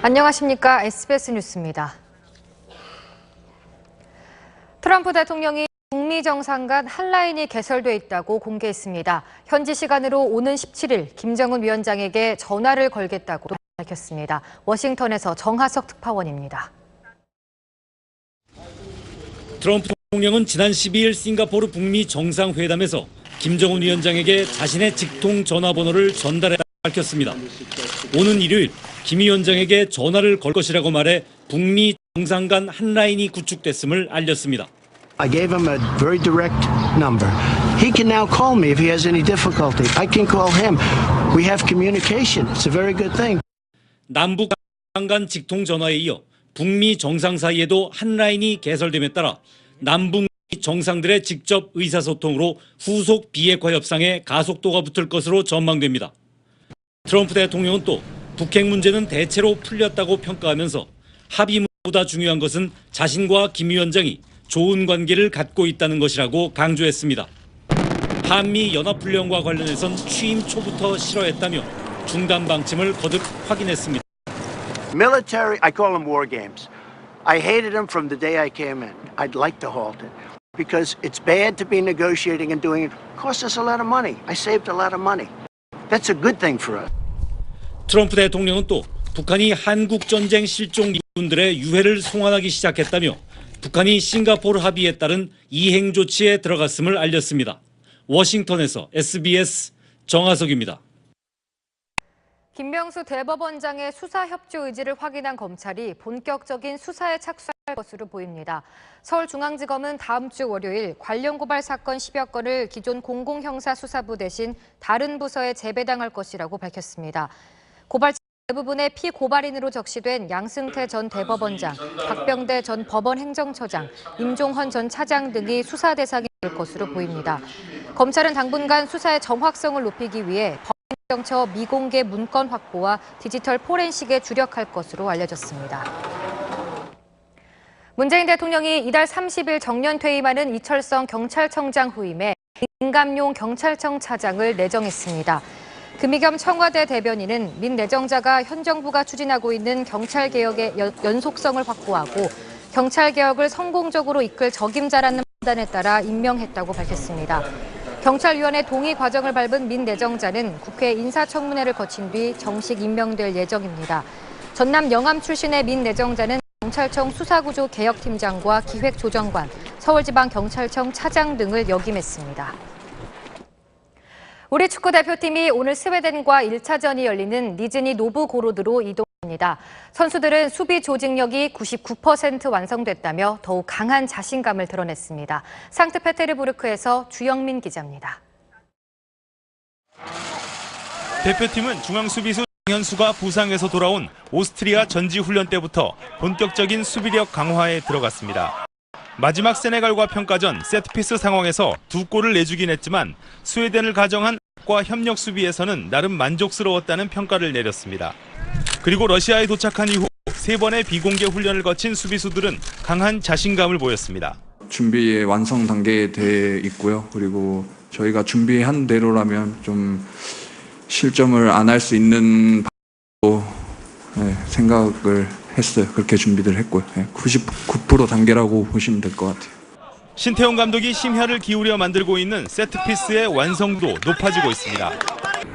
안녕하십니까. SBS 뉴스입니다. 트럼프 대통령이 북미 정상 간 한라인이 개설돼 있다고 공개했습니다. 현지 시간으로 오는 17일 김정은 위원장에게 전화를 걸겠다고 밝혔습니다. 워싱턴에서 정하석 특파원입니다. 트럼프 대통령은 지난 12일 싱가포르 북미 정상회담에서 김정은 위원장에게 자신의 직통 전화번호를 전달했다고 밝혔습니다. 오는 일요일 김 위원장에게 전화를 걸 것이라고 말해 북미 정상 간 한라인이 구축됐음을 알렸습니다. I gave him a very direct number. He can now call me if he has any difficulty. I can call him. We have communication. It's a very good thing. 남북 정상 간 직통 전화에 이어 북미 정상 사이에도 한라인이 개설됨에 따라 남북미 정상들의 직접 의사소통으로 후속 비핵화 협상에 가속도가 붙을 것으로 전망됩니다. 트럼프 대통령은 또 북핵 문제는 대체로 풀렸다고 평가하면서 합의문보다 중요한 것은 자신과 김 위원장이 좋은 관계를 갖고 있다는 것이라고 강조했습니다. 한미 연합훈련과 관련해선 취임 초부터 싫어했다며 중단 방침을 거듭 확인했습니다. Military, I call them war games. I hated them from the day I came in. I'd like to halt it because it's bad to be negotiating and doing it. It costs us a lot of money. I saved a lot of money. That's a good thing for us. 트럼프 대통령은 또 북한이 한국전쟁 실종 미군들의 유해를 송환하기 시작했다며 북한이 싱가포르 합의에 따른 이행 조치에 들어갔음을 알렸습니다. 워싱턴에서 SBS 정하석입니다. 김명수 대법원장의 수사 협조 의지를 확인한 검찰이 본격적인 수사에 착수할 것으로 보입니다. 서울중앙지검은 다음 주 월요일 관련 고발 사건 10여 건을 기존 공공형사수사부 대신 다른 부서에 재배당할 것이라고 밝혔습니다. 고발 대부분의 피고발인으로 적시된 양승태 전 대법원장, 박병대 전 법원행정처장, 임종헌 전 차장 등이 수사 대상이 될 것으로 보입니다. 검찰은 당분간 수사의 정확성을 높이기 위해 법원행정처 미공개 문건 확보와 디지털 포렌식에 주력할 것으로 알려졌습니다. 문재인 대통령이 이달 30일 정년 퇴임하는 이철성 경찰청장 후임에 민감용 경찰청 차장을 내정했습니다. 금희겸 청와대 대변인은 민 내정자가 현 정부가 추진하고 있는 경찰개혁의 연속성을 확보하고 경찰개혁을 성공적으로 이끌 적임자라는 판단에 따라 임명했다고 밝혔습니다. 경찰위원회 동의 과정을 밟은 민 내정자는 국회 인사청문회를 거친 뒤 정식 임명될 예정입니다. 전남 영암 출신의 민 내정자는 경찰청 수사구조 개혁팀장과 기획조정관, 서울지방경찰청 차장 등을 역임했습니다. 우리 축구대표팀이 오늘 스웨덴과 1차전이 열리는 니즈니 노브고로드로 이동합니다. 선수들은 수비 조직력이 99% 완성됐다며 더욱 강한 자신감을 드러냈습니다. 상트페테르부르크에서 주영민 기자입니다. 대표팀은 중앙수비수 장현수가 부상에서 돌아온 오스트리아 전지훈련 때부터 본격적인 수비력 강화에 들어갔습니다. 마지막 세네갈과 평가전 세트피스 상황에서 2골을 내주긴 했지만 스웨덴을 가정한 과 협력 수비에서는 나름 만족스러웠다는 평가를 내렸습니다. 그리고 러시아에 도착한 이후 3번의 비공개 훈련을 거친 수비수들은 강한 자신감을 보였습니다. 준비의 완성 단계에 돼 있고요. 그리고 저희가 준비한 대로라면 좀 실점을 안 할 수 있는 방법으로 생각을 했어요. 그렇게 준비를 했고요. 99% 단계라고 보시면 될 것 같아요. 신태용 감독이 심혈을 기울여 만들고 있는 세트피스의 완성도 높아지고 있습니다.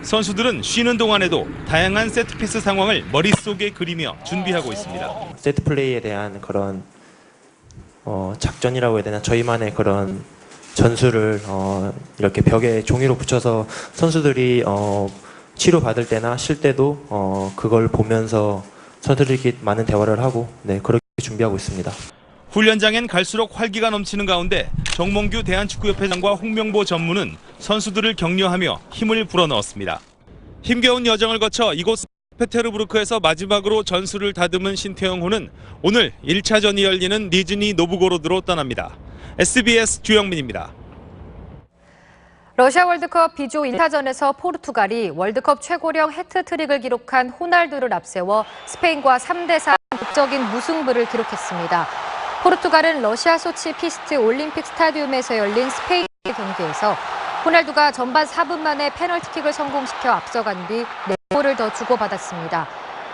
선수들은 쉬는 동안에도 다양한 세트피스 상황을 머릿속에 그리며 준비하고 있습니다. 세트 플레이에 대한 그런 작전이라고 해야 되나, 저희만의 그런 전술을 이렇게 벽에 종이로 붙여서 선수들이 치료받을 때나 쉴 때도 그걸 보면서 선수들끼리 많은 대화를 하고 그렇게 준비하고 있습니다. 훈련장엔 갈수록 활기가 넘치는 가운데 정몽규 대한축구협회장과 홍명보 전무는 선수들을 격려하며 힘을 불어넣었습니다. 힘겨운 여정을 거쳐 이곳 페테르부르크에서 마지막으로 전술을 다듬은 신태영호는 오늘 1차전이 열리는 니즈니 노브고로드로 떠납니다. SBS 주영민입니다. 러시아 월드컵 B조 1차전에서 포르투갈이 월드컵 최고령 해트트릭을 기록한 호날두를 앞세워 스페인과 3대4 극적인 무승부를 기록했습니다. 포르투갈은 러시아 소치 피스트 올림픽 스타디움에서 열린 스페인 경기에서 호날두가 전반 4분 만에 페널티킥을 성공시켜 앞서간 뒤 4골을 더 주고받았습니다.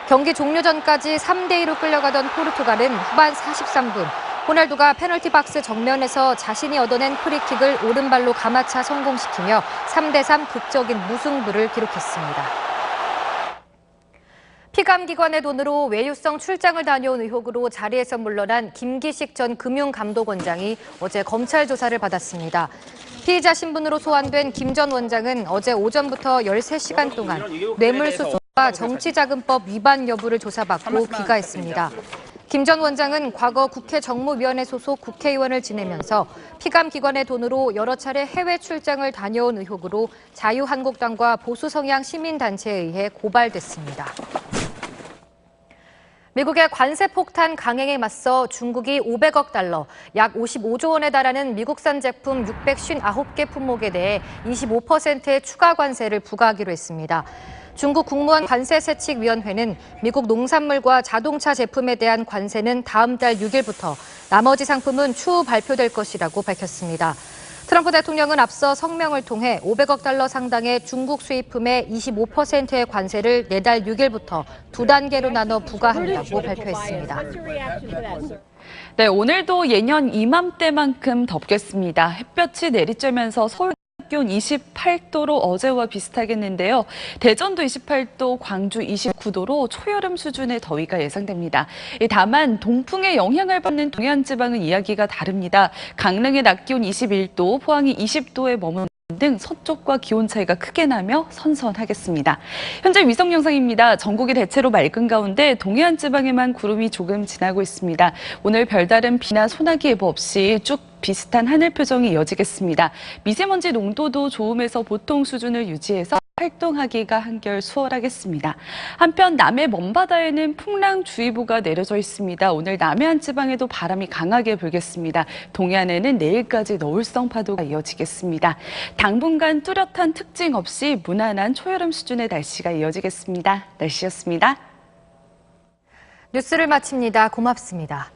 경기 종료 전까지 3대2로 끌려가던 포르투갈은 후반 43분 호날두가 페널티 박스 정면에서 자신이 얻어낸 프리킥을 오른발로 감아차 성공시키며 3대3 극적인 무승부를 기록했습니다. 피감기관의 돈으로 외유성 출장을 다녀온 의혹으로 자리에서 물러난 김기식 전 금융감독원장이 어제 검찰 조사를 받았습니다. 피의자 신분으로 소환된 김 전 원장은 어제 오전부터 13시간 동안 뇌물수수와 정치자금법 위반 여부를 조사받고 귀가했습니다. 김 전 원장은 과거 국회 정무위원회 소속 국회의원을 지내면서 피감기관의 돈으로 여러 차례 해외 출장을 다녀온 의혹으로 자유한국당과 보수성향 시민단체에 의해 고발됐습니다. 미국의 관세 폭탄 강행에 맞서 중국이 500억 달러, 약 55조 원에 달하는 미국산 제품 659개 품목에 대해 25%의 추가 관세를 부과하기로 했습니다. 중국 국무원 관세세칙위원회는 미국 농산물과 자동차 제품에 대한 관세는 다음 달 6일부터, 나머지 상품은 추후 발표될 것이라고 밝혔습니다. 트럼프 대통령은 앞서 성명을 통해 500억 달러 상당의 중국 수입품의 25%의 관세를 내달 6일부터 2단계로 나눠 부과한다고 발표했습니다. 네, 오늘도 예년 이맘때만큼 덥겠습니다. 햇볕이 내리쬐면서 서울 기온 28도로 어제와 비슷하겠는데요. 대전도 28도, 광주 29도로 초여름 수준의 더위가 예상됩니다. 다만 동풍의 영향을 받는 동해안 지방은 이야기가 다릅니다. 강릉의 낮 기온 21도, 포항이 20도에 머무는 등 서쪽과 기온 차이가 크게 나며 선선하겠습니다. 현재 위성 영상입니다. 전국이 대체로 맑은 가운데 동해안 지방에만 구름이 조금 지나고 있습니다. 오늘 별다른 비나 소나기 예보 없이 쭉 비슷한 하늘 표정이 이어지겠습니다. 미세먼지 농도도 좋음에서 보통 수준을 유지해서 활동하기가 한결 수월하겠습니다. 한편 남해 먼바다에는 풍랑주의보가 내려져 있습니다. 오늘 남해안 지방에도 바람이 강하게 불겠습니다. 동해안에는 내일까지 너울성 파도가 이어지겠습니다. 당분간 뚜렷한 특징 없이 무난한 초여름 수준의 날씨가 이어지겠습니다. 날씨였습니다. 뉴스를 마칩니다. 고맙습니다.